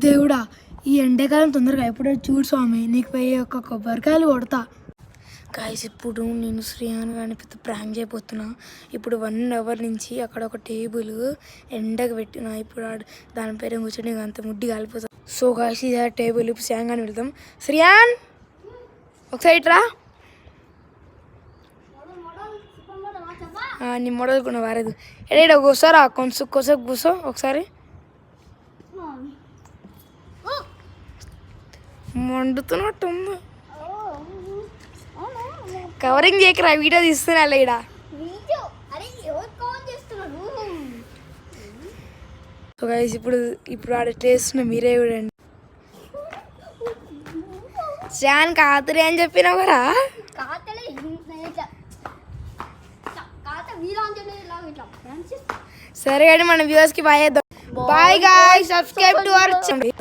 దేవుడా ఈ ఎండాకాలం తొందరగా ఎప్పుడో చూడు స్వామి, నీకు పోయి ఒక కొబ్బరికాయలు కొడతా. గాయస్ ఇప్పుడు నేను శ్రీయాన్ కానీ పెద్ద ప్రాంక్ చేయబోతున్నా. ఇప్పుడు 1 అవర్ నుంచి అక్కడ ఒక టేబుల్ ఎండకు పెట్టిన, ఇప్పుడు దాని పేరు కూర్చొని అంత ముడ్డి కాలిపోతాం. సో గాయస్ ఇది టేబుల్, ఇప్పుడు శ్రీయాన్ కానీ వెళ్తాం. శ్రీయాన్ ఒకసారి ఇట్రా, నీ మోడల్ కూడా వారేదు ఎడ కూర్చోరా, కొంచెం కూర్చో ఒకసారి. మండుతున్నట్టు ఉంది, కవరింగ్ చేయకరా, వీడియో తీస్తున్నా ఇక్కడ. సో గైస్ ఇప్పుడు ఆడ టేస్ట్ మీరే చూడండి. చాన్ కాతరే అని చెప్పినావు కదా. సరే కానీ మన వ్యూవర్స్కి బాయ్ చేద్దాం. Bye guys, subscribe to our channel.